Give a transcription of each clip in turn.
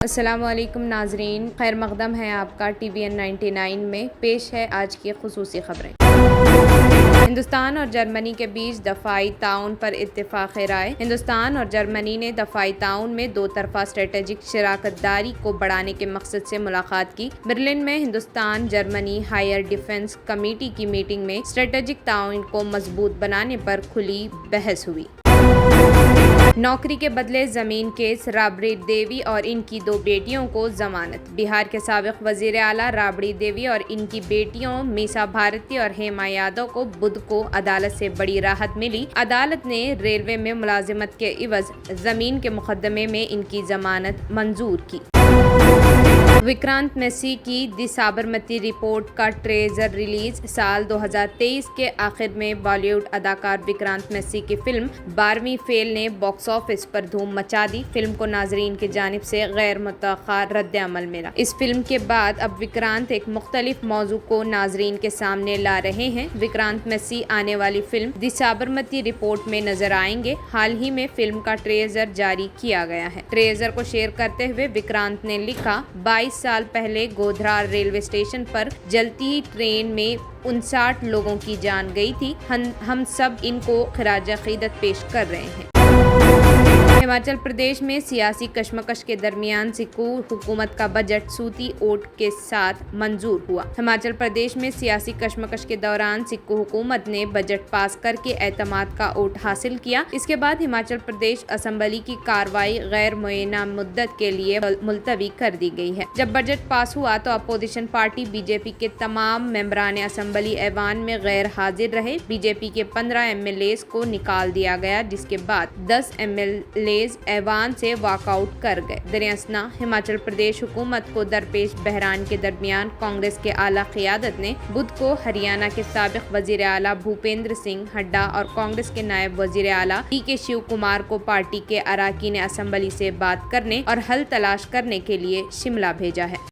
السلام علیکم ناظرین، خیر مقدم ہے آپ کا TVN 99 میں پیش ہے آج کی خصوصی خبریں۔ ہندوستان اور جرمنی کے بیچ دفاعی تعاون پر اتفاق رائے۔ ہندوستان اور جرمنی نے دفاعی تعاون میں دو طرفہ اسٹریٹجک شراکت داری کو بڑھانے کے مقصد سے ملاقات کی۔ برلن میں ہندوستان جرمنی ہائر ڈیفنس کمیٹی کی میٹنگ میں اسٹریٹجک تعاون کو مضبوط بنانے پر کھلی بحث ہوئی۔ نوکری کے بدلے زمین کیس، رابڑی دیوی اور ان کی دو بیٹیوں کو ضمانت۔ بہار کے سابق وزیر اعلیٰ رابڑی دیوی اور ان کی بیٹیوں میسا بھارتی اور ہیما یادو کو بدھ کو عدالت سے بڑی راحت ملی۔ عدالت نے ریلوے میں ملازمت کے عوض زمین کے مقدمے میں ان کی ضمانت منظور کی۔ وکرانت میسی کی دی سابرمتی رپورٹ کا ٹریزر ریلیز۔ سال 2023 کے آخر میں بالی ووڈ اداکار وکرانت میسی کی فلم 12ویں فیل نے باکس آفس پر دھوم مچا دی۔ فلم کو ناظرین کی جانب سے غیر متوقع رد عمل ملا۔ اس فلم کے بعد اب وکرانت ایک مختلف موضوع کو ناظرین کے سامنے لا رہے ہیں۔ وکرانت میسی آنے والی فلم دی سابرمتی رپورٹ میں نظر آئیں گے۔ حال ہی میں فلم کا ٹریزر جاری کیا گیا ہے۔ ٹریزر کو شیئر کرتے ہوئے وکرانت نے لکھا، 22 سال پہلے گودھرا ریلوے اسٹیشن پر جلتی ٹرین میں 59 لوگوں کی جان گئی تھی۔ ہم سب ان کو خراج عقیدت پیش کر رہے ہیں۔ ہماچل پردیش میں سیاسی کشمکش کے درمیان سکھو حکومت کا بجٹ صوتی ووٹ کے ساتھ منظور ہوا۔ ہماچل پردیش میں سیاسی کشمکش کے دوران سکھو حکومت نے بجٹ پاس کر کے اعتماد کا ووٹ حاصل کیا۔ اس کے بعد ہماچل پردیش اسمبلی کی کارروائی غیر معینہ مدت کے لیے ملتوی کر دی گئی ہے۔ جب بجٹ پاس ہوا تو اپوزیشن پارٹی BJP کے تمام ممبران اسمبلی ایوان میں غیر حاضر رہے۔ BJP کے 15 MLAs کو نکال دیا گیا، جس کے بعد 10 MLAs ایوان سے واک آؤٹ کر گئے۔ دراصل ہماچل پردیش حکومت کو درپیش بحران کے درمیان کانگریس کے اعلیٰ قیادت نے بدھ کو ہریانہ کے سابق وزیر اعلیٰ بھوپیندر سنگھ ہڈا اور کانگریس کے نائب وزیر اعلیٰ DK شیو کمار کو پارٹی کے اراکین اسمبلی سے بات کرنے اور حل تلاش کرنے کے لیے شملہ بھیجا ہے۔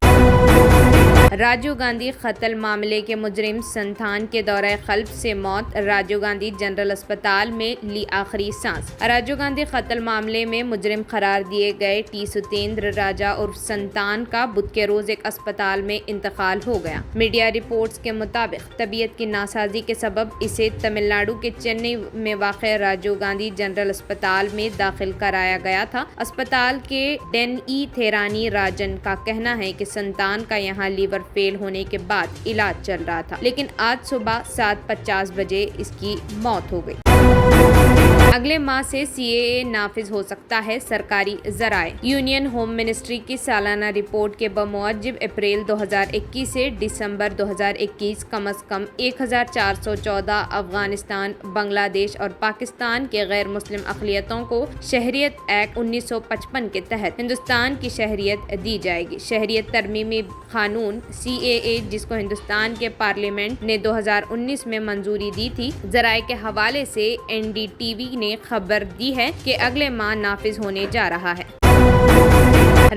راجیو گاندھی قتل معاملے کے مجرم سنتھان کے دورہ قلب سے موت۔ راجیو گاندھی جنرل اسپتال میں لی آخری سانس۔ راجیو گاندھی قتل معاملے میں مجرم قرار دیے گئے T ستیندر راجا عرف سنتھان کا بدھ کے روز ایک اسپتال میں انتقال ہو گیا۔ میڈیا رپورٹس کے مطابق طبیعت کی ناسازی کے سبب اسے تمل ناڈو کے چنئی میں واقع راجیو گاندھی جنرل اسپتال میں داخل کرایا گیا تھا۔ اسپتال کے ڈین تھیرانی راجن کا کہنا ہے کہ سنتھان کا یہاں لیور فیل ہونے کے بعد علاج چل رہا تھا، لیکن آج صبح 7:50 بجے اس کی موت ہو گئی۔ اگلے ماہ سے CAA نافذ ہو سکتا ہے، سرکاری ذرائع۔ یونین ہوم منسٹری کی سالانہ رپورٹ کے بموجب اپریل 2021 سے دسمبر 2021 کم از کم 1414 افغانستان، بنگلہ دیش اور پاکستان کے غیر مسلم اقلیتوں کو شہریت ایکٹ 1955 کے تحت ہندوستان کی شہریت دی جائے گی۔ شہریت ترمیمی قانون CAA، جس کو ہندوستان کے پارلیمنٹ نے 2019 میں منظوری دی تھی، ذرائع کے حوالے سے NDTV نے خبر دی ہے کہ اگلے ماہ نافذ ہونے جا رہا ہے۔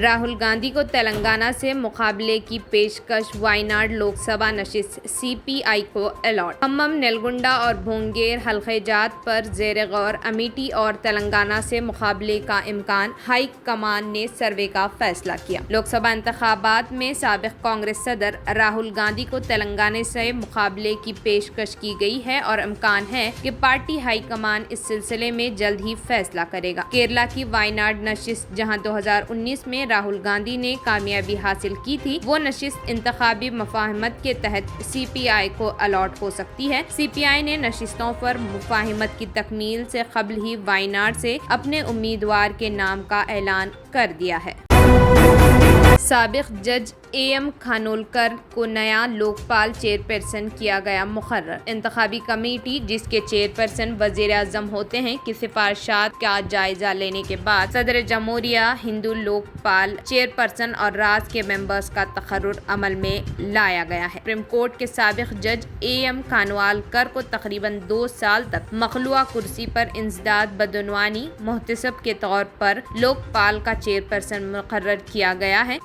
راہل گاندھی کو تلنگانہ سے مقابلے کی پیشکش، وائناڈ لوک سبھا نشست CPI کو الاٹ۔ کھمم، نیلگنڈا اور بھونگیر حلقہ جات پر زیر غور امیٹھی اور تلنگانہ سے مقابلے کا امکان، ہائی کمان نے سروے کا فیصلہ کیا۔ لوک سبھا انتخابات میں سابق کانگریس صدر راہل گاندھی کو تلنگانہ سے مقابلے کی پیشکش کی گئی ہے اور امکان ہے کہ پارٹی ہائی کمان اس سلسلے میں جلد ہی فیصلہ کرے گا۔ کیرلا کی وائناڈ نشست، جہاں 2019 میں راہل گاندھی نے کامیابی حاصل کی تھی، وہ نشست انتخابی مفاہمت کے تحت CPI کو الاٹ ہو سکتی ہے۔ CPI نے نشستوں پر مفاہمت کی تکمیل سے قبل ہی وائناڈ سے اپنے امیدوار کے نام کا اعلان کر دیا ہے۔ سابق جج AM کھانولکر کو نیا لوکپال چیئرپرسن کیا گیا مقرر۔ انتخابی کمیٹی، جس کے چیئرپرسن وزیر اعظم ہوتے ہیں، کی سفارشات کا جائزہ لینے کے بعد صدر جمہوریہ ہندو لوکپال چیئرپرسن اور راج کے ممبرز کا تقرر عمل میں لایا گیا ہے۔ سپریم کورٹ کے سابق جج AM کھانولکر کو تقریباً 2 سال تک مخلوعہ کرسی پر انسداد بدعنوانی محتسب کے طور پر لوکپال کا چیئرپرسن مقرر کیا گیا ہے۔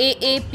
AAP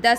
10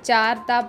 4 ta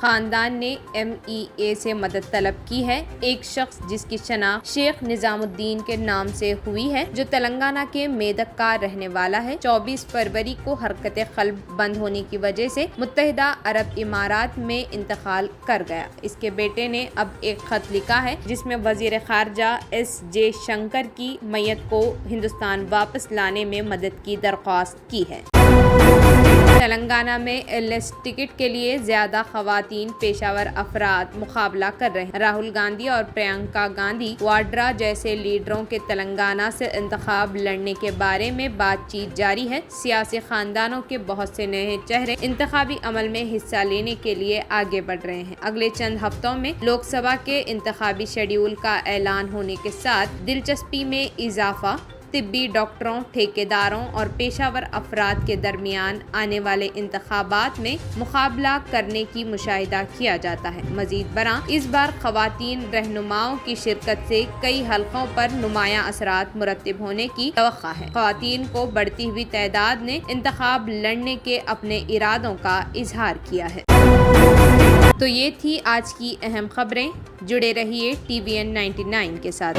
خاندان نے MEA سے مدد طلب کی ہے۔ ایک شخص جس کی شناخت شیخ نظام الدین کے نام سے ہوئی ہے، جو تلنگانہ کے میدک کا رہنے والا ہے، 24 فروری کو حرکت قلب بند ہونے کی وجہ سے متحدہ عرب امارات میں انتقال کر گیا۔ اس کے بیٹے نے اب ایک خط لکھا ہے جس میں وزیر خارجہ SJ شنکر کی میت کو ہندوستان واپس لانے میں مدد کی درخواست کی ہے۔ تلنگانہ میں LS ٹکٹ کے لیے زیادہ خواتین پیشہ ور افراد مقابلہ کر رہے ہیں۔ راہل گاندھی اور پرینکا گاندھی واڈرا جیسے لیڈروں کے تلنگانہ سے انتخاب لڑنے کے بارے میں بات چیت جاری ہے۔ سیاسی خاندانوں کے بہت سے نئے چہرے انتخابی عمل میں حصہ لینے کے لیے آگے بڑھ رہے ہیں۔ اگلے چند ہفتوں میں لوک سبھا کے انتخابی شیڈول کا اعلان ہونے کے ساتھ دلچسپی میں اضافہ طبی ڈاکٹروں، ٹھیکیداروں اور پیشہ ور افراد کے درمیان آنے والے انتخابات میں مقابلہ کرنے کی مشاہدہ کیا جاتا ہے۔ مزید برآں اس بار خواتین رہنماؤں کی شرکت سے کئی حلقوں پر نمایاں اثرات مرتب ہونے کی توقع ہے۔ خواتین کو بڑھتی ہوئی تعداد نے انتخاب لڑنے کے اپنے ارادوں کا اظہار کیا ہے۔ تو یہ تھی آج کی اہم خبریں۔ جڑے رہیے TVN 99 کے ساتھ۔